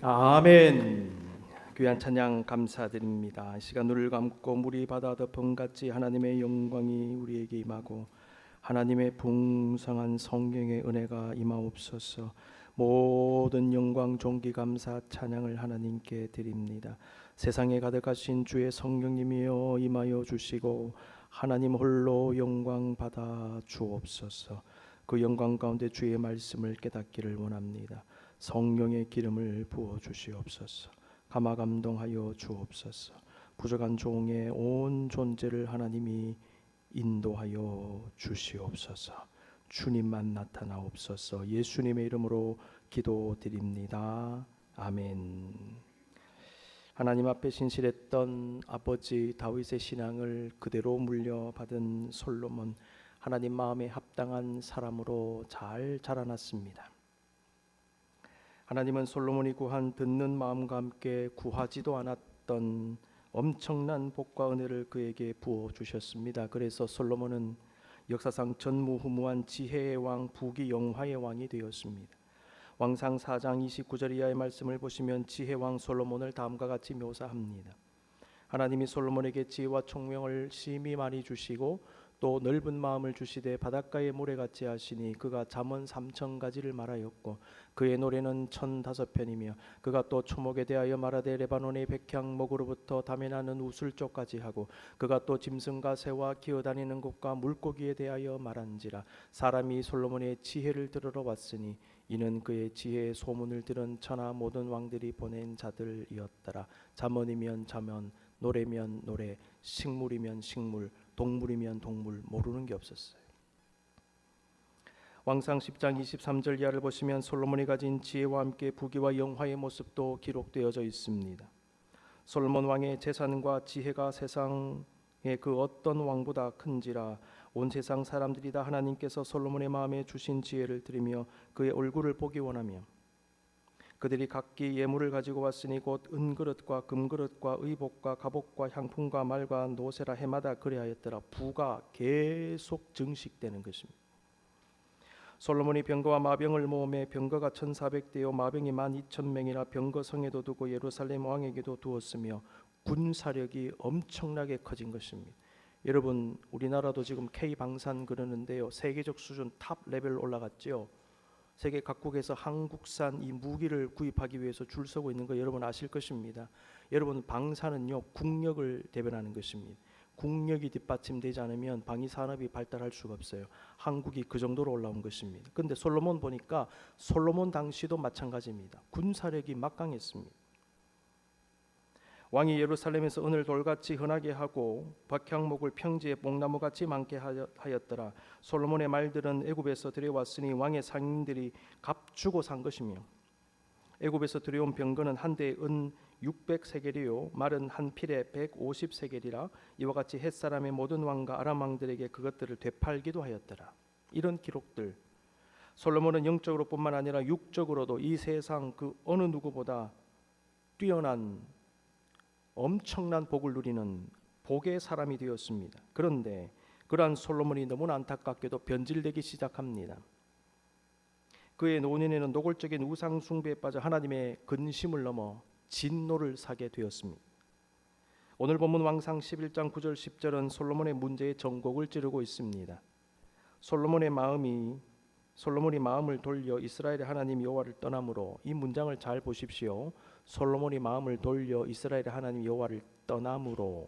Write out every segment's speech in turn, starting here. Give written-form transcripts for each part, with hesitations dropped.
아멘. 귀한 찬양 감사드립니다. 이 시간 눈을 감고 물이 바다 덮음같이 하나님의 영광이 우리에게 임하고 하나님의 풍성한 성령의 은혜가 임하옵소서. 모든 영광 존귀 감사 찬양을 하나님께 드립니다. 세상에 가득하신 주의 성령님이여 임하여 주시고 하나님 홀로 영광 받아 주옵소서. 그 영광 가운데 주의 말씀을 깨닫기를 원합니다. 성령의 기름을 부어 주시옵소서. 감화 감동하여 주옵소서. 부족한 종의 온 존재를 하나님이 인도하여 주시옵소서. 주님만 나타나옵소서. 예수님의 이름으로 기도드립니다. 아멘. 하나님 앞에 신실했던 아버지 다윗의 신앙을 그대로 물려받은 솔로몬, 하나님 마음에 합당한 사람으로 잘 자라났습니다. 하나님은 솔로몬이 구한 듣는 마음과 함께 구하지도 않았던 엄청난 복과 은혜를 그에게 부어 주셨습니다. 그래서 솔로몬은 역사상 전무후무한 지혜의 왕, 부귀영화의 왕이 되었습니다. 왕상 4장 29절 이하의 말씀을 보시면 지혜 왕 솔로몬을 다음과 같이 묘사합니다. 하나님이 솔로몬에게 지혜와 총명을 심히 많이 주시고 또 넓은 마음을 주시되 바닷가의 모래같이 하시니 그가 잠언 3000가지를 말하였고 그의 노래는 1005편이며 그가 또 초목에 대하여 말하되 레바논의 백향목으로부터 담에 나는 우슬쪽까지 하고 그가 또 짐승과 새와 기어다니는 곳과 물고기에 대하여 말한지라. 사람이 솔로몬의 지혜를 들으러 왔으니 이는 그의 지혜의 소문을 들은 천하 모든 왕들이 보낸 자들이었더라. 잠언이면 잠언, 노래면 노래, 식물이면 식물, 동물이면 동물, 모르는 게 없었어요. 왕상 10장 23절 이하를 보시면 솔로몬이 가진 지혜와 함께 부귀와 영화의 모습도 기록되어져 있습니다. 솔로몬 왕의 재산과 지혜가 세상의 그 어떤 왕보다 큰지라. 온 세상 사람들이 다 하나님께서 솔로몬의 마음에 주신 지혜를 들으며 그의 얼굴을 보기 원하며 그들이 각기 예물을 가지고 왔으니 곧 은그릇과 금그릇과 의복과 갑옷과 향품과 말과 노새라 해마다 그리하였더라. 부가 계속 증식되는 것입니다. 솔로몬이 병거와 마병을 모으매 병거가 1400대요 마병이 12,000명이나 병거성에도 두고 예루살렘 왕에게도 두었으며 군사력이 엄청나게 커진 것입니다. 여러분, 우리나라도 지금 K방산 그러는데요, 세계적 수준 탑 레벨 올라갔죠. 세계 각국에서 한국산 이 무기를 구입하기 위해서 줄 서고 있는 거 여러분 아실 것입니다. 여러분, 방산은요 국력을 대변하는 것입니다. 국력이 뒷받침되지 않으면 방위 산업이 발달할 수가 없어요. 한국이 그 정도로 올라온 것입니다. 그런데 솔로몬 보니까 솔로몬 당시도 마찬가지입니다. 군사력이 막강했습니다. 왕이 예루살렘에서 은을 돌같이 흔하게 하고 박향목을 평지에 뽕나무같이 많게 하였더라. 솔로몬의 말들은 애굽에서 들여왔으니 왕의 상인들이 값주고 산 것이며 애굽에서 들여온 병거는 한 대에 은 600세겔이요 말은 한 필에 150세겔이라. 이와 같이 헷사람의 모든 왕과 아람 왕들에게 그것들을 되팔기도 하였더라. 이런 기록들, 솔로몬은 영적으로 뿐만 아니라 육적으로도 이 세상 그 어느 누구보다 뛰어난 엄청난 복을 누리는 복의 사람이 되었습니다. 그런데 그러한 솔로몬이 너무나 안타깝게도 변질되기 시작합니다. 그의 노년에는 노골적인 우상 숭배에 빠져 하나님의 근심을 넘어 진노를 사게 되었습니다. 오늘 본문 왕상 11장 9절 10절은 솔로몬의 문제의 전곡을 찌르고 있습니다. 솔로몬이 마음을 돌려 이스라엘의 하나님 여호와를 떠남으로, 이 문장을 잘 보십시오. 솔로몬이 마음을 돌려 이스라엘의 하나님 여호와를 떠남으로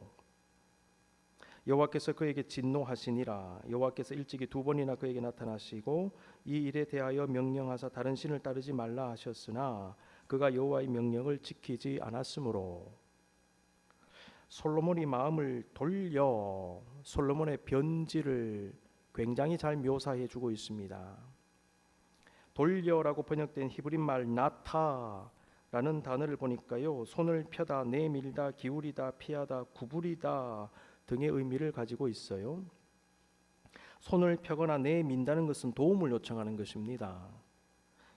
여호와께서 그에게 진노하시니라. 여호와께서 일찍이 2번이나 그에게 나타나시고 이 일에 대하여 명령하사 다른 신을 따르지 말라 하셨으나 그가 여호와의 명령을 지키지 않았으므로. 솔로몬이 마음을 돌려, 솔로몬의 변질을 굉장히 잘 묘사해 주고 있습니다. 돌려라고 번역된 히브리 말 나타라는 단어를 보니까요, 손을 펴다, 내밀다, 기울이다, 피하다, 구부리다 등의 의미를 가지고 있어요. 손을 펴거나 내민다는 것은 도움을 요청하는 것입니다.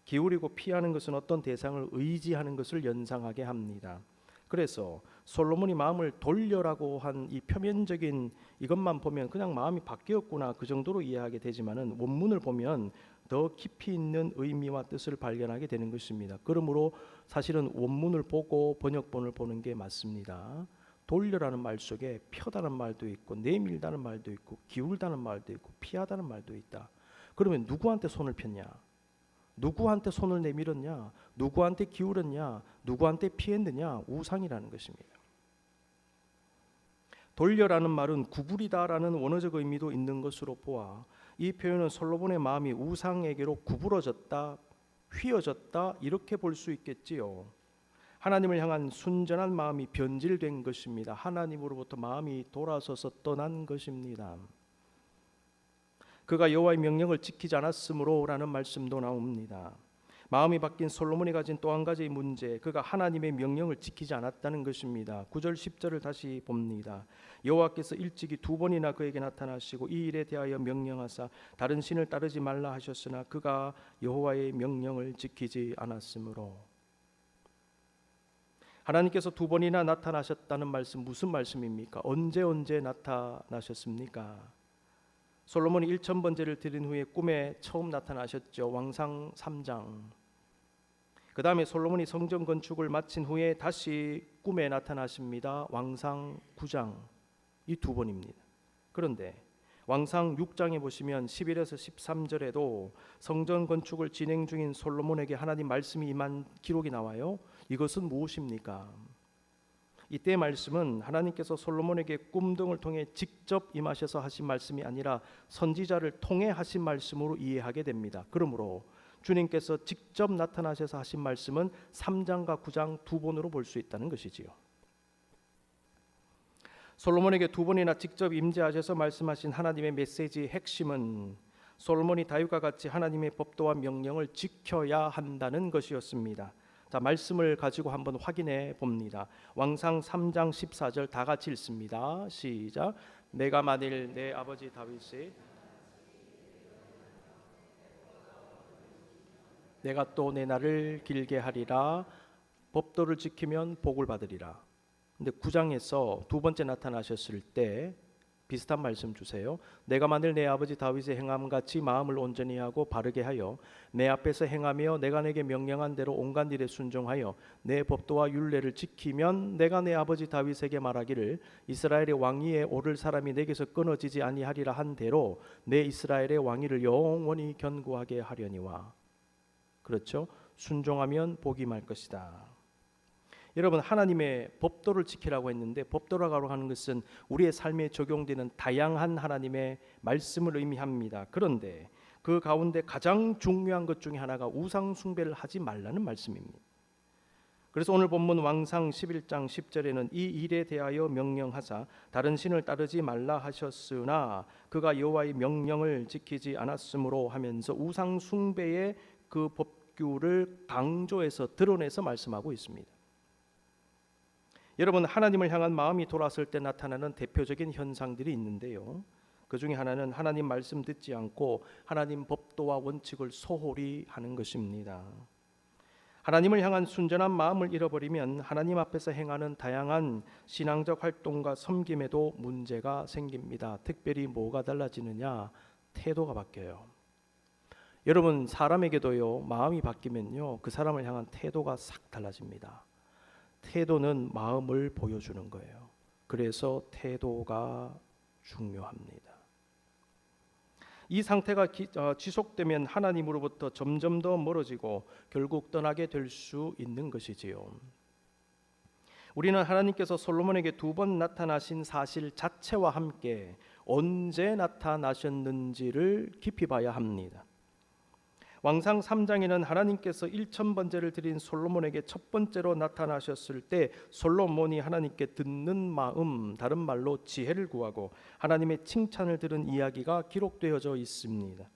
기울이고 피하는 것은 어떤 대상을 의지하는 것을 연상하게 합니다. 그래서 솔로몬이 마음을 돌려라고 한 이 표면적인 이것만 보면 그냥 마음이 바뀌었구나 그 정도로 이해하게 되지만은 원문을 보면 더 깊이 있는 의미와 뜻을 발견하게 되는 것입니다. 그러므로 사실은 원문을 보고 번역본을 보는 게 맞습니다. 돌려라는 말 속에 펴다는 말도 있고 내밀다는 말도 있고 기울다는 말도 있고 피하다는 말도 있다. 그러면 누구한테 손을 폈냐? 누구한테 손을 내밀었냐? 누구한테 기울였냐? 누구한테 피했느냐? 우상이라는 것입니다. 돌려라는 말은 구부리다라는 원어적 의미도 있는 것으로 보아 이 표현은 솔로몬의 마음이 우상에게로 구부러졌다, 휘어졌다 이렇게 볼 수 있겠지요. 하나님을 향한 순전한 마음이 변질된 것입니다. 하나님으로부터 마음이 돌아서서 떠난 것입니다. 그가 여호와의 명령을 지키지 않았으므로라는 말씀도 나옵니다. 마음이 바뀐 솔로몬이 가진 또 한 가지 문제, 그가 하나님의 명령을 지키지 않았다는 것입니다. 9절 10절을 다시 봅니다. 여호와께서 일찍이 2번이나 그에게 나타나시고 이 일에 대하여 명령하사 다른 신을 따르지 말라 하셨으나 그가 여호와의 명령을 지키지 않았으므로. 하나님께서 2번이나 나타나셨다는 말씀 무슨 말씀입니까? 언제 나타나셨습니까? 솔로몬이 1000번제를 드린 후에 꿈에 처음 나타나셨죠. 왕상 3장. 그 다음에 솔로몬이 성전 건축을 마친 후에 다시 꿈에 나타나십니다. 왕상 9장. 이 2번입니다. 그런데 왕상 6장에 보시면 11에서 13절에도 성전 건축을 진행 중인 솔로몬에게 하나님 말씀이 임한 기록이 나와요. 이것은 무엇입니까? 이때 말씀은 하나님께서 솔로몬에게 꿈 등을 통해 직접 임하셔서 하신 말씀이 아니라 선지자를 통해 하신 말씀으로 이해하게 됩니다. 그러므로 주님께서 직접 나타나셔서 하신 말씀은 3장과 9장 2번으로 볼 수 있다는 것이지요. 솔로몬에게 2번이나 직접 임재하셔서 말씀하신 하나님의 메시지의 핵심은 솔로몬이 다윗과 같이 하나님의 법도와 명령을 지켜야 한다는 것이었습니다. 자, 말씀을 가지고 한번 확인해 봅니다. 왕상 3장 14절 다 같이 읽습니다. 시작. 내가 만일 내 아버지 다윗의 내가 또 내 날을 길게 하리라. 법도를 지키면 복을 받으리라. 근데 9장에서 두 번째 나타나셨을 때 비슷한 말씀 주세요. 내가 만일 내 아버지 다윗의 행함같이 마음을 온전히 하고 바르게 하여 내 앞에서 행하며 내가 내게 명령한 대로 온갖 일에 순종하여 내 법도와 율례를 지키면 내가 내 아버지 다윗에게 말하기를 이스라엘의 왕위에 오를 사람이 내게서 끊어지지 아니하리라 한 대로 내 이스라엘의 왕위를 영원히 견고하게 하려니와. 그렇죠? 순종하면 복이 말 것이다. 여러분, 하나님의 법도를 지키라고 했는데 법도라고 하는 것은 우리의 삶에 적용되는 다양한 하나님의 말씀을 의미합니다. 그런데 그 가운데 가장 중요한 것 중에 하나가 우상 숭배를 하지 말라는 말씀입니다. 그래서 오늘 본문 왕상 11장 10절에는 이 일에 대하여 명령하사 다른 신을 따르지 말라 하셨으나 그가 여호와의 명령을 지키지 않았으므로 하면서 우상 숭배의 그 법규를 강조해서 드러내서 말씀하고 있습니다. 여러분, 하나님을 향한 마음이 돌아설 때 나타나는 대표적인 현상들이 있는데요. 그 중에 하나는 하나님 말씀 듣지 않고 하나님 법도와 원칙을 소홀히 하는 것입니다. 하나님을 향한 순전한 마음을 잃어버리면 하나님 앞에서 행하는 다양한 신앙적 활동과 섬김에도 문제가 생깁니다. 특별히 뭐가 달라지느냐? 태도가 바뀌어요. 여러분, 사람에게도요, 마음이 바뀌면요, 그 사람을 향한 태도가 싹 달라집니다. 태도는 마음을 보여주는 거예요. 그래서 태도가 중요합니다. 이 상태가 지속되면 하나님으로부터 점점 더 멀어지고 결국 떠나게 될 수 있는 것이지요. 우리는 하나님께서 솔로몬에게 2번 나타나신 사실 자체와 함께 언제 나타나셨는지를 깊이 봐야 합니다. 왕상 3장에는 하나님께서 1000번제를 드린 솔로몬에게 첫 번째로 나타나셨을 때 솔로몬이 하나님께 듣는 마음, 다른 말로 지혜를 구하고 하나님의 칭찬을 들은 이야기가 기록되어져 있습니다.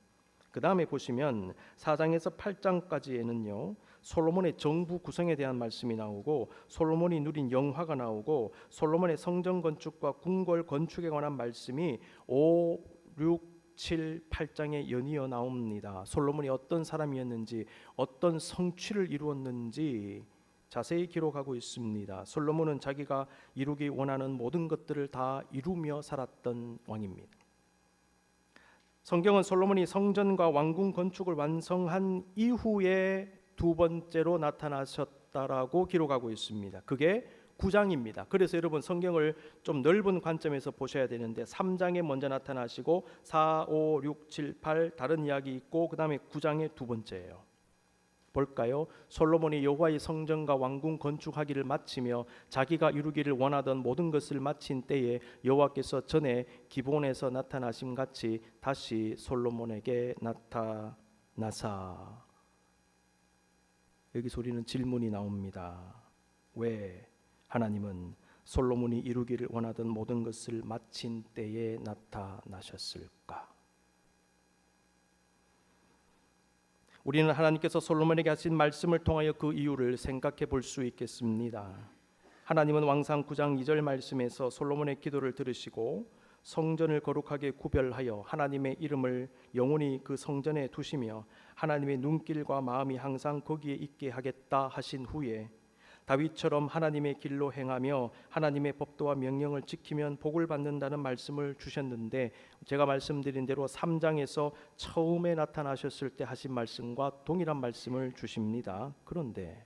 그 다음에 보시면 4장에서 8장까지에는요, 솔로몬의 정부 구성에 대한 말씀이 나오고 솔로몬이 누린 영화가 나오고 솔로몬의 성전 건축과 궁궐 건축에 관한 말씀이 5, 6, 7, 8장에 연이어 나옵니다. 솔로몬이 어떤 사람이었는지, 어떤 성취를 이루었는지 자세히 기록하고 있습니다. 솔로몬은 자기가 이루기 원하는 모든 것들을 다 이루며 살았던 왕입니다. 성경은 솔로몬이 성전과 왕궁 건축을 완성한 이후에 두 번째로 나타나셨다라고 기록하고 있습니다. 그게 9장입니다. 그래서 여러분 성경을 좀 넓은 관점에서 보셔야 되는데 3장에 먼저 나타나시고 4, 5, 6, 7, 8 다른 이야기 있고 그 다음에 9장의 두 번째예요. 볼까요? 솔로몬이 여호와의 성전과 왕궁 건축하기를 마치며 자기가 이루기를 원하던 모든 것을 마친 때에 여호와께서 전에 기본에서 나타나심 같이 다시 솔로몬에게 나타나사. 여기서 우리는 질문이 나옵니다. 왜 하나님은 솔로몬이 이루기를 원하던 모든 것을 마친 때에 나타나셨을까? 우리는 하나님께서 솔로몬에게 하신 말씀을 통하여 그 이유를 생각해 볼 수 있겠습니다. 하나님은 왕상 9장 2절 말씀에서 솔로몬의 기도를 들으시고 성전을 거룩하게 구별하여 하나님의 이름을 영원히 그 성전에 두시며 하나님의 눈길과 마음이 항상 거기에 있게 하겠다 하신 후에 다윗처럼 하나님의 길로 행하며 하나님의 법도와 명령을 지키면 복을 받는다는 말씀을 주셨는데, 제가 말씀드린 대로 3장에서 처음에 나타나셨을 때 하신 말씀과 동일한 말씀을 주십니다. 그런데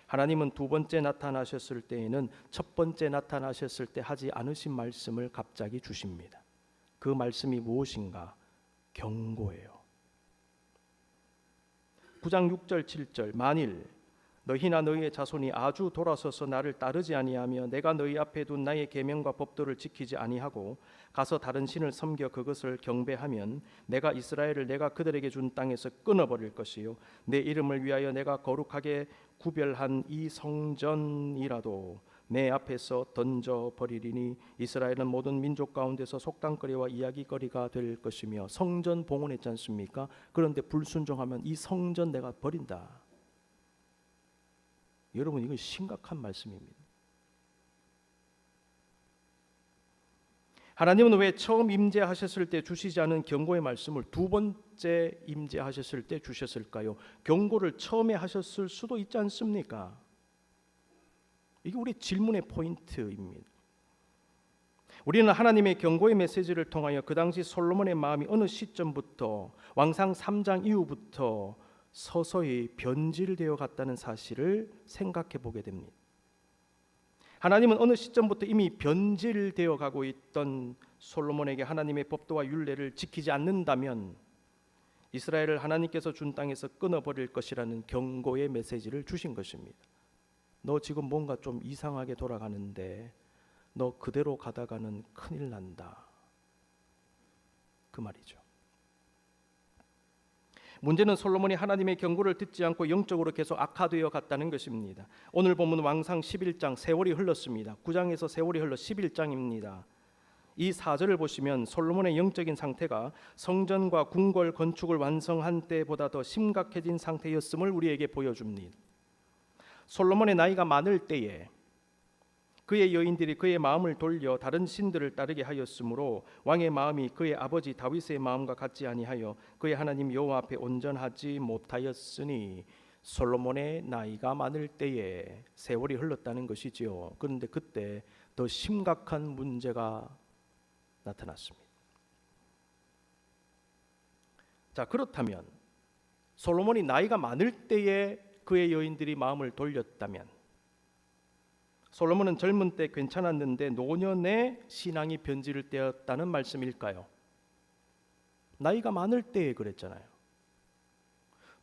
하나님은 두 번째 나타나셨을 때에는 첫 번째 나타나셨을 때 하지 않으신 말씀을 갑자기 주십니다. 그 말씀이 무엇인가? 경고예요. 9장 6절 7절 만일 너희나 너희의 자손이 아주 돌아서서 나를 따르지 아니하며 내가 너희 앞에 둔 나의 계명과 법도를 지키지 아니하고 가서 다른 신을 섬겨 그것을 경배하면 내가 이스라엘을 내가 그들에게 준 땅에서 끊어버릴 것이요 내 이름을 위하여 내가 거룩하게 구별한 이 성전이라도 내 앞에서 던져버리리니 이스라엘은 모든 민족 가운데서 속담거리와 이야기거리가 될 것이며. 성전 봉헌했지 않습니까? 그런데 불순종하면 이 성전 내가 버린다. 여러분, 이건 심각한 말씀입니다. 하나님은 왜 처음 임재하셨을 때 주시지 않은 경고의 말씀을 두 번째 임재하셨을 때 주셨을까요? 경고를 처음에 하셨을 수도 있지 않습니까? 이게 우리 질문의 포인트입니다. 우리는 하나님의 경고의 메시지를 통하여 그 당시 솔로몬의 마음이 어느 시점부터 왕상 3장 이후부터 서서히 변질되어 갔다는 사실을 생각해 보게 됩니다. 하나님은 어느 시점부터 이미 변질되어 가고 있던 솔로몬에게 하나님의 법도와 율례를 지키지 않는다면 이스라엘을 하나님께서 준 땅에서 끊어버릴 것이라는 경고의 메시지를 주신 것입니다. 너 지금 뭔가 좀 이상하게 돌아가는데 너 그대로 가다가는 큰일 난다. 그 말이죠. 문제는 솔로몬이 하나님의 경고를 듣지 않고 영적으로 계속 악화되어 갔다는 것입니다. 오늘 본문 왕상 11장 세월이 흘렀습니다. 9장에서 세월이 흘러 11장입니다. 이 4절을 보시면 솔로몬의 영적인 상태가 성전과 궁궐 건축을 완성한 때보다 더 심각해진 상태였음을 우리에게 보여줍니다. 솔로몬의 나이가 많을 때에 그의 여인들이 그의 마음을 돌려 다른 신들을 따르게 하였으므로 왕의 마음이 그의 아버지 다윗의 마음과 같지 아니하여 그의 하나님 여호와 앞에 온전하지 못하였으니 솔로몬의 나이가 많을 때에 세월이 흘렀다는 것이지요. 그런데 그때 더 심각한 문제가 나타났습니다. 자, 그렇다면 솔로몬이 나이가 많을 때에 그의 여인들이 마음을 돌렸다면 솔로몬은 젊은 때 괜찮았는데 노년에 신앙이 변질되었다는 말씀일까요? 나이가 많을 때에 그랬잖아요.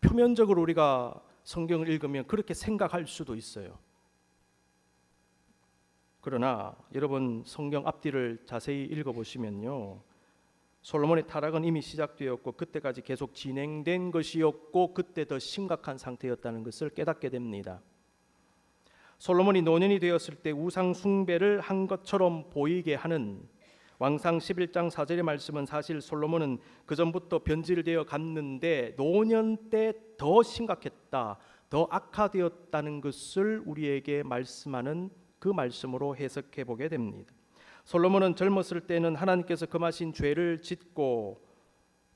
표면적으로 우리가 성경을 읽으면 그렇게 생각할 수도 있어요. 그러나 여러분 성경 앞뒤를 자세히 읽어보시면요, 솔로몬의 타락은 이미 시작되었고 그때까지 계속 진행된 것이었고 그때 더 심각한 상태였다는 것을 깨닫게 됩니다. 솔로몬이 노년이 되었을 때 우상 숭배를 한 것처럼 보이게 하는 왕상 11장 4절의 말씀은 사실 솔로몬은 그 전부터 변질되어 갔는데 노년 때 더 심각했다, 더 악화되었다는 것을 우리에게 말씀하는 그 말씀으로 해석해 보게 됩니다. 솔로몬은 젊었을 때는 하나님께서 금하신 죄를 짓고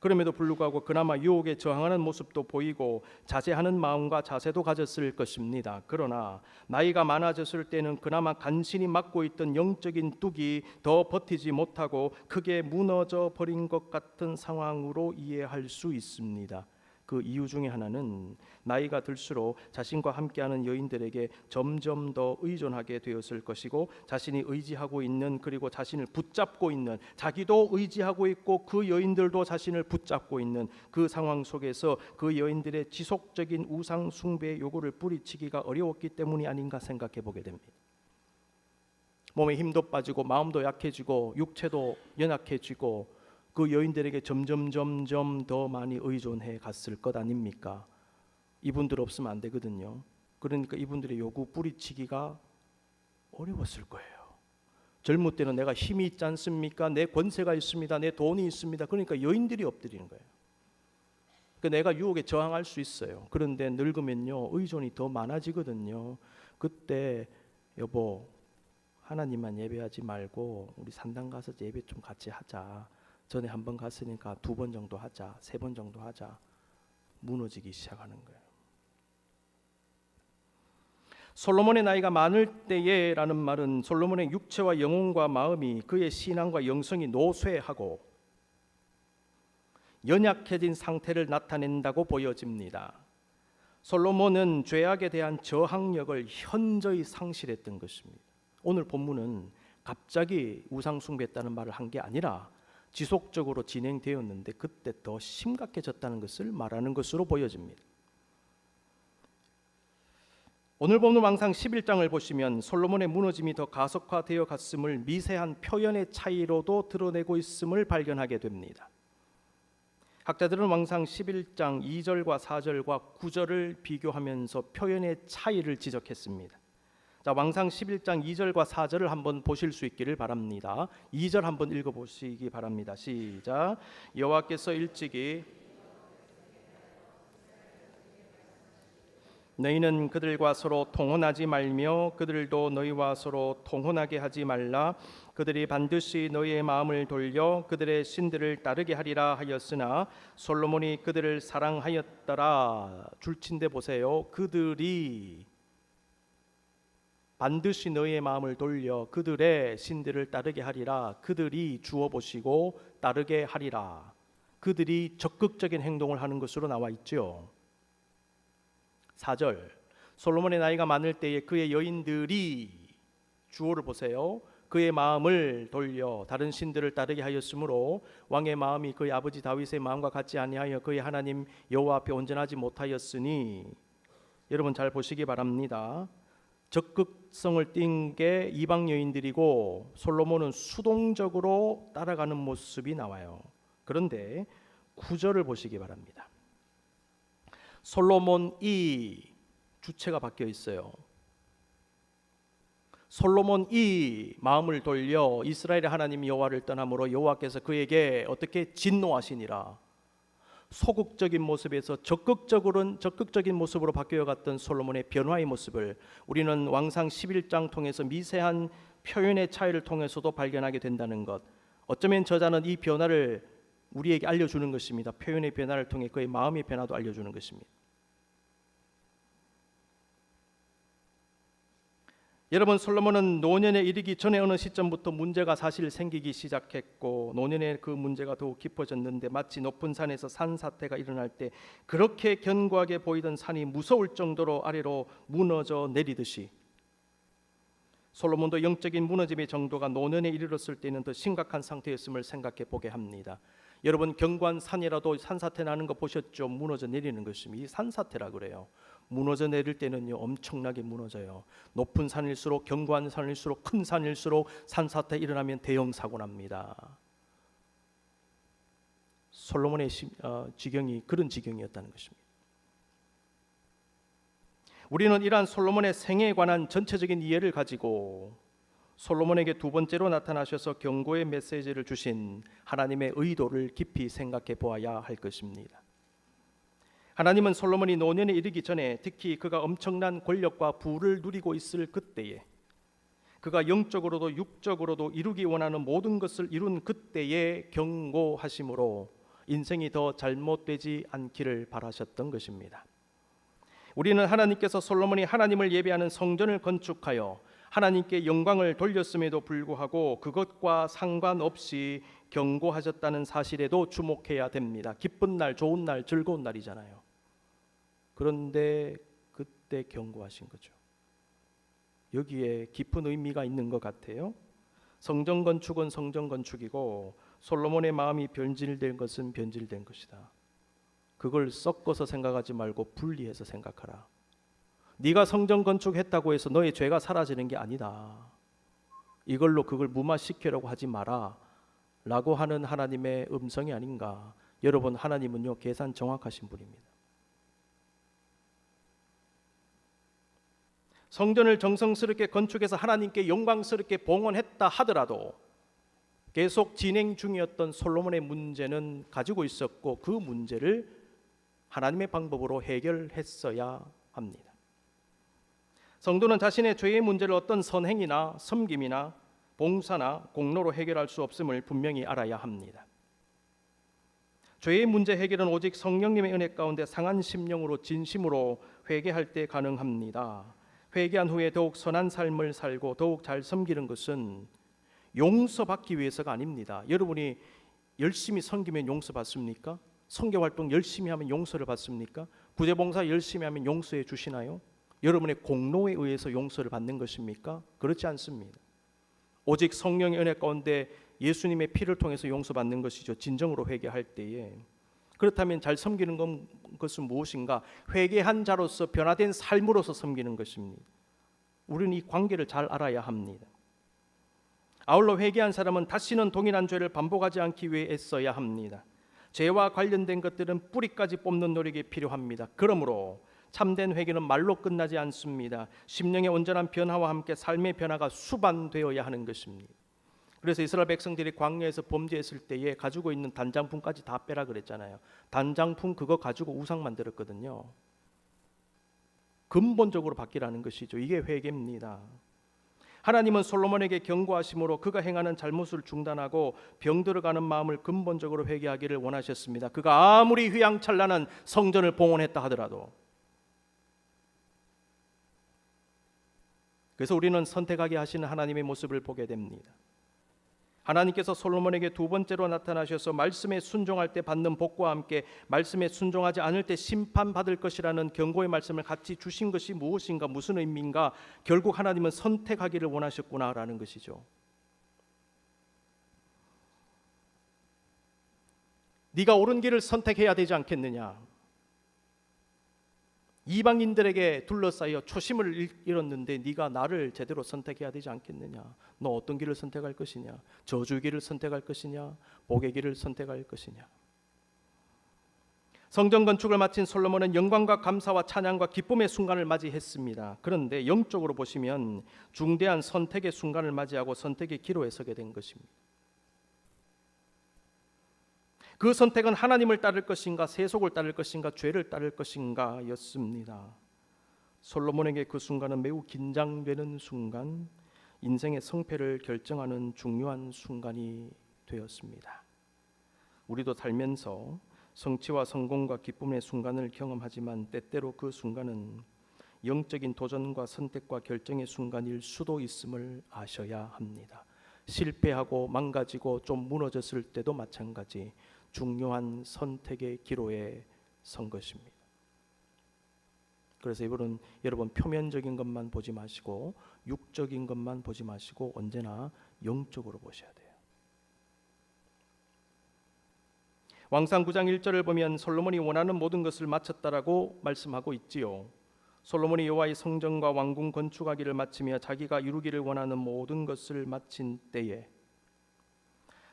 그럼에도 불구하고 그나마 유혹에 저항하는 모습도 보이고 자제하는 마음과 자세도 가졌을 것입니다. 그러나 나이가 많아졌을 때는 그나마 간신히 맡고 있던 영적인 뚝이 더 버티지 못하고 크게 무너져 버린 것 같은 상황으로 이해할 수 있습니다. 그 이유 중에 하나는 나이가 들수록 자신과 함께하는 여인들에게 점점 더 의존하게 되었을 것이고, 자신이 의지하고 있는, 그리고 자신을 붙잡고 있는, 자기도 의지하고 있고 그 여인들도 자신을 붙잡고 있는 그 상황 속에서 그 여인들의 지속적인 우상 숭배의 요구를 뿌리치기가 어려웠기 때문이 아닌가 생각해 보게 됩니다. 몸에 힘도 빠지고 마음도 약해지고 육체도 연약해지고 그 여인들에게 점점 더 많이 의존해 갔을 것 아닙니까? 이분들 없으면 안 되거든요. 그러니까 이분들의 요구 뿌리치기가 어려웠을 거예요. 젊을 때는 내가 힘이 있지 않습니까? 내 권세가 있습니다. 내 돈이 있습니다. 그러니까 여인들이 엎드리는 거예요. 그러니까 내가 유혹에 저항할 수 있어요. 그런데 늙으면요, 의존이 더 많아지거든요. 그때 여보, 하나님만 예배하지 말고 우리 산당 가서 예배 좀 같이 하자. 전에 한 번 갔으니까 2번 정도 하자, 3번 정도 하자. 무너지기 시작하는 거예요. 솔로몬의 나이가 많을 때에라는 말은 솔로몬의 육체와 영혼과 마음이, 그의 신앙과 영성이 노쇠하고 연약해진 상태를 나타낸다고 보여집니다. 솔로몬은 죄악에 대한 저항력을 현저히 상실했던 것입니다. 오늘 본문은 갑자기 우상 숭배했다는 말을 한 게 아니라 지속적으로 진행되었는데 그때 더 심각해졌다는 것을 말하는 것으로 보여집니다. 오늘 본문 왕상 11장을 보시면 솔로몬의 무너짐이 더 가속화되어 갔음을 미세한 표현의 차이로도 드러내고 있음을 발견하게 됩니다. 학자들은 왕상 11장 2절과 4절과 9절을 비교하면서 표현의 차이를 지적했습니다. 자, 왕상 11장 2절과 4절을 한번 보실 수 있기를 바랍니다. 2절 한번 읽어보시기 바랍니다. 시작. 여호와께서 일찍이 너희는 그들과 서로 통혼하지 말며 그들도 너희와 서로 통혼하게 하지 말라. 그들이 반드시 너희의 마음을 돌려 그들의 신들을 따르게 하리라 하였으나 솔로몬이 그들을 사랑하였더라. 줄친데 보세요. 그들이 반드시 너희의 마음을 돌려 그들의 신들을 따르게 하리라. 그들이 주어 보시고 따르게 하리라. 그들이 적극적인 행동을 하는 것으로 나와 있죠. 4절, 솔로몬의 나이가 많을 때에 그의 여인들이, 주어를 보세요, 그의 마음을 돌려 다른 신들을 따르게 하였으므로 왕의 마음이 그의 아버지 다윗의 마음과 같지 아니하여 그의 하나님 여호와 앞에 온전하지 못하였으니. 여러분 잘 보시기 바랍니다. 적극성을 띈 게 이방 여인들이고 솔로몬은 수동적으로 따라가는 모습이 나와요. 그런데 9절을 보시기 바랍니다. 솔로몬이, 주체가 바뀌어 있어요. 솔로몬이 마음을 돌려 이스라엘의 하나님 여호와를 떠남으로 여호와께서 그에게 어떻게 진노하시니라. 소극적인 모습에서 적극적인 모습으로 바뀌어갔던 솔로몬의 변화의 모습을 우리는 왕상 11장 통해서 미세한 표현의 차이를 통해서도 발견하게 된다는 것. 어쩌면 저자는 이 변화를 우리에게 알려주는 것입니다. 표현의 변화를 통해 그의 마음의 변화도 알려주는 것입니다. 여러분, 솔로몬은 노년에 이르기 전에 어느 시점부터 문제가 사실 생기기 시작했고 노년에 그 문제가 더욱 깊어졌는데 마치 높은 산에서 산사태가 일어날 때 그렇게 견고하게 보이던 산이 무서울 정도로 아래로 무너져 내리듯이 솔로몬도 영적인 무너짐의 정도가 노년에 이르렀을 때는 더 심각한 상태였음을 생각해 보게 합니다. 여러분, 견고한 산이라도 산사태 나는 거 보셨죠? 무너져 내리는 것입니다. 이 산사태라 그래요. 무너져 내릴 때는요 엄청나게 무너져요. 높은 산일수록, 견고한 산일수록, 큰 산일수록 산사태 일어나면 대형 사고 납니다. 솔로몬의 지경이 그런 지경이었다는 것입니다. 우리는 이러한 솔로몬의 생애에 관한 전체적인 이해를 가지고 솔로몬에게 두 번째로 나타나셔서 경고의 메시지를 주신 하나님의 의도를 깊이 생각해 보아야 할 것입니다. 하나님은 솔로몬이 노년에 이르기 전에, 특히 그가 엄청난 권력과 부를 누리고 있을 그때에, 그가 영적으로도 육적으로도 이루기 원하는 모든 것을 이룬 그때에 경고하심으로 인생이 더 잘못되지 않기를 바라셨던 것입니다. 우리는 하나님께서 솔로몬이 하나님을 예배하는 성전을 건축하여 하나님께 영광을 돌렸음에도 불구하고 그것과 상관없이 경고하셨다는 사실에도 주목해야 됩니다. 기쁜 날, 좋은 날, 즐거운 날이잖아요. 그런데 그때 경고하신 거죠. 여기에 깊은 의미가 있는 것 같아요. 성전 건축은 성전 건축이고 솔로몬의 마음이 변질된 것은 변질된 것이다. 그걸 섞어서 생각하지 말고 분리해서 생각하라. 네가 성전 건축했다고 해서 너의 죄가 사라지는 게 아니다. 이걸로 그걸 무마시키려고 하지 마라 라고 하는 하나님의 음성이 아닌가. 여러분, 하나님은요 계산 정확하신 분입니다. 성전을 정성스럽게 건축해서 하나님께 영광스럽게 봉헌했다 하더라도 계속 진행 중이었던 솔로몬의 문제는 가지고 있었고 그 문제를 하나님의 방법으로 해결했어야 합니다. 성도는 자신의 죄의 문제를 어떤 선행이나 섬김이나 봉사나 공로로 해결할 수 없음을 분명히 알아야 합니다. 죄의 문제 해결은 오직 성령님의 은혜 가운데 상한 심령으로 진심으로 회개할 때 가능합니다. 회개한 후에 더욱 선한 삶을 살고 더욱 잘 섬기는 것은 용서받기 위해서가 아닙니다. 여러분이 열심히 섬기면 용서받습니까? 선교활동 열심히 하면 용서를 받습니까? 구제봉사 열심히 하면 용서해 주시나요? 여러분의 공로에 의해서 용서를 받는 것입니까? 그렇지 않습니다. 오직 성령의 은혜 가운데 예수님의 피를 통해서 용서받는 것이죠. 진정으로 회개할 때에. 그렇다면 잘 섬기는 것은 무엇인가? 회개한 자로서 변화된 삶으로서 섬기는 것입니다. 우리는 이 관계를 잘 알아야 합니다. 아울러 회개한 사람은 다시는 동일한 죄를 반복하지 않기 위해 애써야 합니다. 죄와 관련된 것들은 뿌리까지 뽑는 노력이 필요합니다. 그러므로 참된 회개는 말로 끝나지 않습니다. 심령의 온전한 변화와 함께 삶의 변화가 수반되어야 하는 것입니다. 그래서 이스라엘 백성들이 광야에서 범죄했을 때에 가지고 있는 단장품까지 다 빼라 그랬잖아요. 단장품 그거 가지고 우상 만들었거든요. 근본적으로 바뀌라는 것이죠. 이게 회개입니다. 하나님은 솔로몬에게 경고하심으로 그가 행하는 잘못을 중단하고 병들어가는 마음을 근본적으로 회개하기를 원하셨습니다. 그가 아무리 휘황찬란한 성전을 봉헌했다 하더라도. 그래서 우리는 선택하게 하시는 하나님의 모습을 보게 됩니다. 하나님께서 솔로몬에게 두 번째로 나타나셔서 말씀에 순종할 때 받는 복과 함께 말씀에 순종하지 않을 때 심판받을 것이라는 경고의 말씀을 같이 주신 것이 무엇인가, 무슨 의미인가? 결국 하나님은 선택하기를 원하셨구나라는 것이죠. 네가 옳은 길을 선택해야 되지 않겠느냐? 이방인들에게 둘러싸여 초심을 잃었는데 네가 나를 제대로 선택해야 되지 않겠느냐? 너 어떤 길을 선택할 것이냐? 저주의 길을 선택할 것이냐? 복의 길을 선택할 것이냐? 성전 건축을 마친 솔로몬은 영광과 감사와 찬양과 기쁨의 순간을 맞이했습니다. 그런데 영적으로 보시면 중대한 선택의 순간을 맞이하고 선택의 기로에 서게 된 것입니다. 그 선택은 하나님을 따를 것인가, 세속을 따를 것인가, 죄를 따를 것인가 였습니다. 솔로몬에게 그 순간은 매우 긴장되는 순간, 인생의 성패를 결정하는 중요한 순간이 되었습니다. 우리도 살면서 성취와 성공과 기쁨의 순간을 경험하지만 때때로 그 순간은 영적인 도전과 선택과 결정의 순간일 수도 있음을 아셔야 합니다. 실패하고 망가지고 좀 무너졌을 때도 마찬가지 중요한 선택의 기로에 선 것입니다. 그래서 여러분 표면적인 것만 보지 마시고 육적인 것만 보지 마시고 언제나 영적으로 보셔야 돼요. 왕상 9장 1절을 보면 솔로몬이 원하는 모든 것을 마쳤다라고 말씀하고 있지요. 솔로몬이 여호와의 성전과 왕궁 건축하기를 마치며 자기가 이루기를 원하는 모든 것을 마친 때에,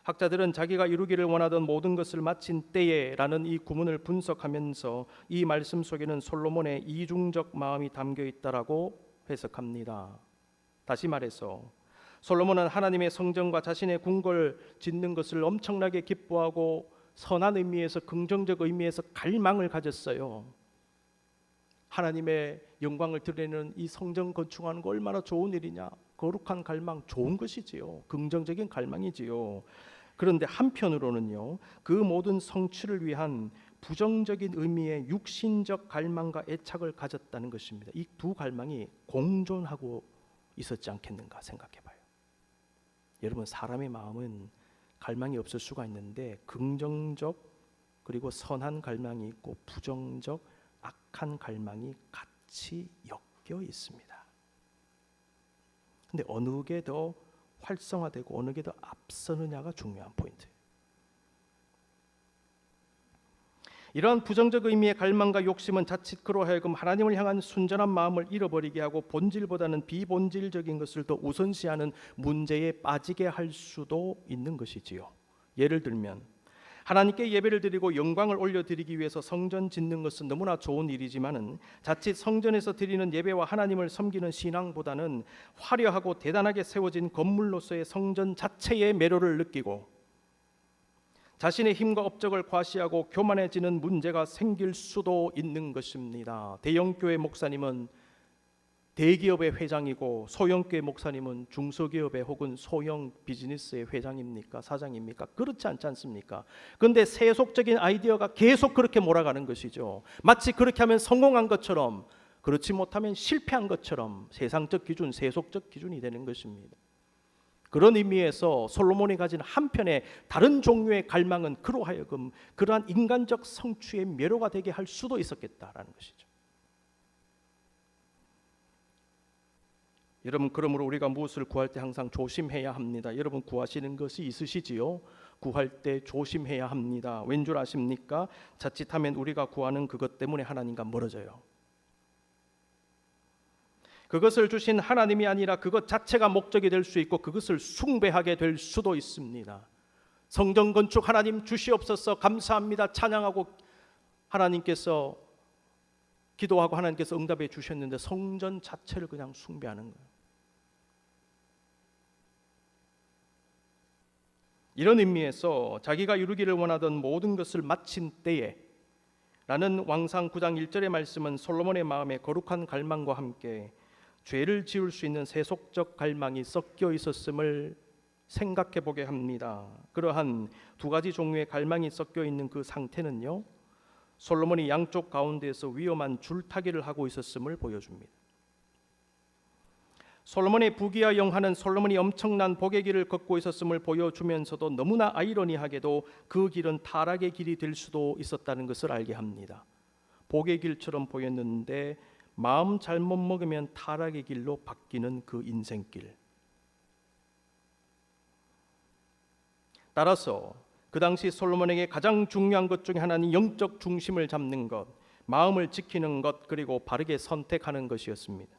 학자들은 자기가 이루기를 원하던 모든 것을 마친 때에라는 이 구문을 분석하면서 이 말씀 속에는 솔로몬의 이중적 마음이 담겨 있다라고 해석합니다. 다시 말해서 솔로몬은 하나님의 성전과 자신의 궁궐 짓는 것을 엄청나게 기뻐하고 선한 의미에서, 긍정적 의미에서 갈망을 가졌어요. 하나님의 영광을 드러내는 이 성전 건축하는 거 얼마나 좋은 일이냐. 거룩한 갈망, 좋은 것이지요. 긍정적인 갈망이지요. 그런데 한편으로는요, 그 모든 성취를 위한 부정적인 의미의 육신적 갈망과 애착을 가졌다는 것입니다. 이 두 갈망이 공존하고 있었지 않겠는가 생각해봐요. 여러분, 사람의 마음은 갈망이 없을 수가 있는데 긍정적 그리고 선한 갈망이 있고 부정적 악한 갈망이 같이 엮여 있습니다. 근데 어느 게 더 활성화되고 어느 게 더 앞서느냐가 중요한 포인트예요. 이러한 부정적 의미의 갈망과 욕심은 자칫 그로 하여금 하나님을 향한 순전한 마음을 잃어버리게 하고 본질보다는 비본질적인 것을 더 우선시하는 문제에 빠지게 할 수도 있는 것이지요. 예를 들면 하나님께 예배를 드리고 영광을 올려드리기 위해서 성전 짓는 것은 너무나 좋은 일이지만은 자칫 성전에서 드리는 예배와 하나님을 섬기는 신앙보다는 화려하고 대단하게 세워진 건물로서의 성전 자체의 매료를 느끼고 자신의 힘과 업적을 과시하고 교만해지는 문제가 생길 수도 있는 것입니다. 대형교회 목사님은 대기업의 회장이고 소형교회 목사님은 중소기업의 혹은 소형 비즈니스의 회장입니까? 사장입니까? 그렇지 않지 않습니까? 그런데 세속적인 아이디어가 계속 그렇게 몰아가는 것이죠. 마치 그렇게 하면 성공한 것처럼, 그렇지 못하면 실패한 것처럼 세상적 기준, 세속적 기준이 되는 것입니다. 그런 의미에서 솔로몬이 가진 한편의 다른 종류의 갈망은 그로 하여금 그러한 인간적 성취의 매료가 되게 할 수도 있었겠다라는 것이죠. 여러분, 그러므로 우리가 무엇을 구할 때 항상 조심해야 합니다. 여러분, 구하시는 것이 있으시지요? 구할 때 조심해야 합니다. 왠 줄 아십니까? 자칫하면 우리가 구하는 그것 때문에 하나님과 멀어져요. 그것을 주신 하나님이 아니라 그것 자체가 목적이 될 수 있고 그것을 숭배하게 될 수도 있습니다. 성전 건축 하나님 주시옵소서 감사합니다 찬양하고 하나님께서 기도하고 하나님께서 응답해 주셨는데 성전 자체를 그냥 숭배하는 거예요. 이런 의미에서 자기가 이루기를 원하던 모든 것을 마친 때에 라는 왕상 9장 1절의 말씀은 솔로몬의 마음에 거룩한 갈망과 함께 죄를 지을 수 있는 세속적 갈망이 섞여 있었음을 생각해 보게 합니다. 그러한 두 가지 종류의 갈망이 섞여 있는 그 상태는요, 솔로몬이 양쪽 가운데에서 위험한 줄타기를 하고 있었음을 보여줍니다. 솔로몬의 부귀와 영화는 솔로몬이 엄청난 복의 길을 걷고 있었음을 보여주면서도 너무나 아이러니하게도 그 길은 타락의 길이 될 수도 있었다는 것을 알게 합니다. 복의 길처럼 보였는데 마음 잘못 먹으면 타락의 길로 바뀌는 그 인생길. 따라서 그 당시 솔로몬에게 가장 중요한 것 중에 하나는 영적 중심을 잡는 것, 마음을 지키는 것, 그리고 바르게 선택하는 것이었습니다.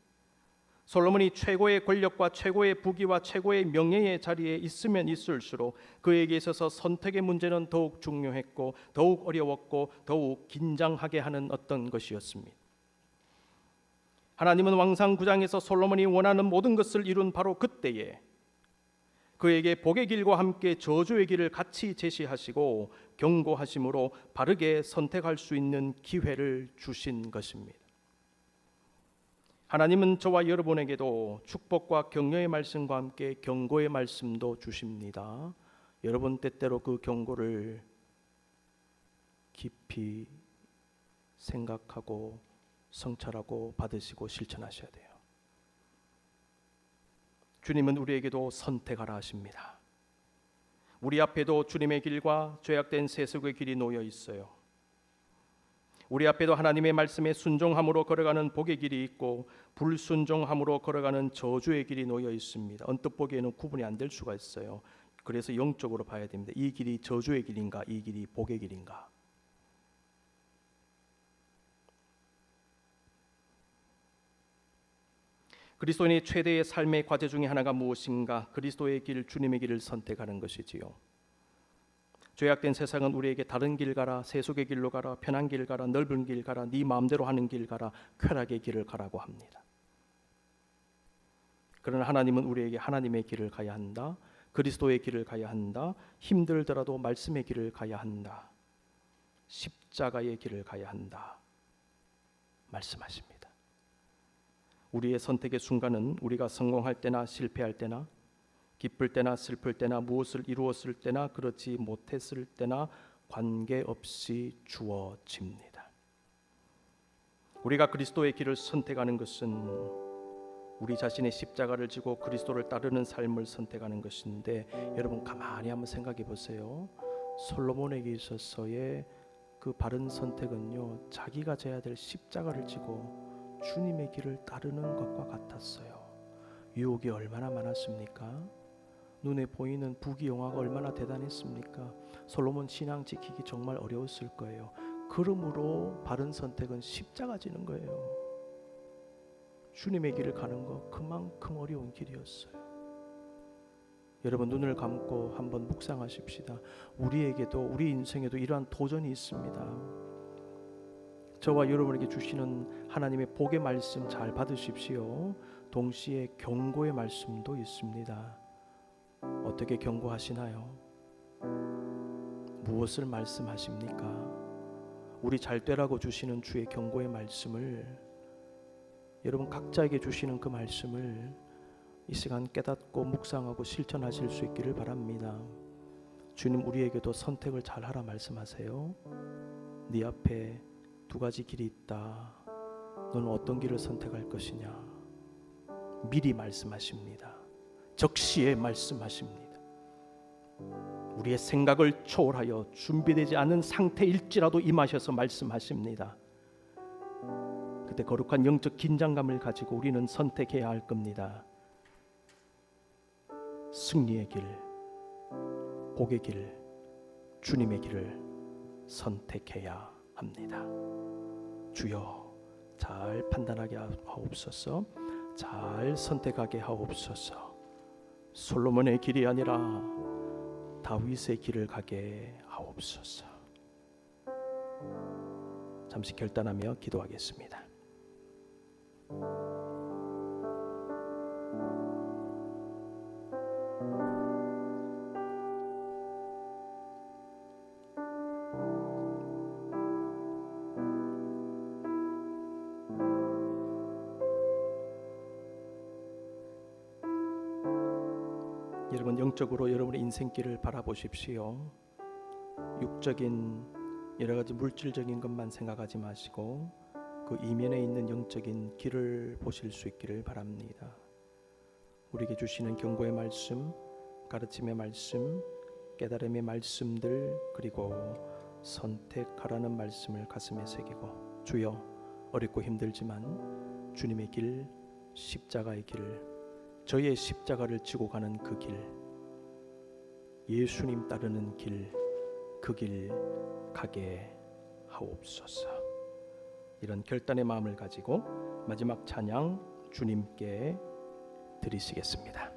솔로몬이 최고의 권력과 최고의 부귀와 최고의 명예의 자리에 있으면 있을수록 그에게 있어서 선택의 문제는 더욱 중요했고 더욱 어려웠고 더욱 긴장하게 하는 어떤 것이었습니다. 하나님은 왕상 9장에서 솔로몬이 원하는 모든 것을 이룬 바로 그때에 그에게 복의 길과 함께 저주의 길을 같이 제시하시고 경고하심으로 바르게 선택할 수 있는 기회를 주신 것입니다. 하나님은 저와 여러분에게도 축복과 격려의 말씀과 함께 경고의 말씀도 주십니다. 여러분 때때로 그 경고를 깊이 생각하고 성찰하고 받으시고 실천하셔야 돼요. 주님은 우리에게도 선택하라 하십니다. 우리 앞에도 주님의 길과 죄악된 세속의 길이 놓여 있어요. 우리 앞에도 하나님의 말씀에 순종함으로 걸어가는 복의 길이 있고 불순종함으로 걸어가는 저주의 길이 놓여 있습니다. 언뜻 보기에는 구분이 안 될 수가 있어요. 그래서 영적으로 봐야 됩니다. 이 길이 저주의 길인가, 이 길이 복의 길인가. 그리스도인의 최대의 삶의 과제 중에 하나가 무엇인가? 그리스도의 길, 주님의 길을 선택하는 것이지요. 죄악된 세상은 우리에게 다른 길 가라, 세속의 길로 가라, 편한 길 가라, 넓은 길 가라, 네 마음대로 하는 길 가라, 쾌락의 길을 가라고 합니다. 그러나 하나님은 우리에게 하나님의 길을 가야 한다, 그리스도의 길을 가야 한다, 힘들더라도 말씀의 길을 가야 한다, 십자가의 길을 가야 한다 말씀하십니다. 우리의 선택의 순간은 우리가 성공할 때나 실패할 때나 기쁠 때나 슬플 때나 무엇을 이루었을 때나 그렇지 못했을 때나 관계없이 주어집니다. 우리가 그리스도의 길을 선택하는 것은 우리 자신의 십자가를 지고 그리스도를 따르는 삶을 선택하는 것인데, 여러분 가만히 한번 생각해 보세요. 솔로몬에게 있어서의 그 바른 선택은요, 자기가 져야 될 십자가를 지고 주님의 길을 따르는 것과 같았어요. 유혹이 얼마나 많았습니까? 눈에 보이는 부귀영화가 얼마나 대단했습니까? 솔로몬 신앙 지키기 정말 어려웠을 거예요. 그러므로 바른 선택은 십자가 지는 거예요. 주님의 길을 가는 거 그만큼 어려운 길이었어요. 여러분 눈을 감고 한번 묵상하십시다. 우리에게도, 우리 인생에도 이러한 도전이 있습니다. 저와 여러분에게 주시는 하나님의 복의 말씀 잘 받으십시오. 동시에 경고의 말씀도 있습니다. 어떻게 경고하시나요? 무엇을 말씀하십니까? 우리 잘 되라고 주시는 주의 경고의 말씀을, 여러분 각자에게 주시는 그 말씀을 이 시간 깨닫고 묵상하고 실천하실 수 있기를 바랍니다. 주님 우리에게도 선택을 잘 하라 말씀하세요. 네 앞에 두 가지 길이 있다. 너는 어떤 길을 선택할 것이냐? 미리 말씀하십니다. 적시에 말씀하십니다. 우리의 생각을 초월하여 준비되지 않은 상태일지라도 임하셔서 말씀하십니다. 그때 거룩한 영적 긴장감을 가지고 우리는 선택해야 할 겁니다. 승리의 길, 복의 길, 주님의 길을 선택해야 합니다. 주여 잘 판단하게 하옵소서. 잘 선택하게 하옵소서. 솔로몬의 길이 아니라 다윗의 길을 가게 하옵소서. 잠시 결단하며 기도하겠습니다. 여러분 영적으로 여러분의 인생길을 바라보십시오. 육적인 여러 가지 물질적인 것만 생각하지 마시고 그 이면에 있는 영적인 길을 보실 수 있기를 바랍니다. 우리에게 주시는 경고의 말씀, 가르침의 말씀, 깨달음의 말씀들, 그리고 선택하라는 말씀을 가슴에 새기고, 주여 어렵고 힘들지만 주님의 길, 십자가의 길, 저의 십자가를 지고 가는 그 길, 예수님 따르는 길, 그 길 가게 하옵소서. 이런 결단의 마음을 가지고 마지막 찬양 주님께 드리시겠습니다.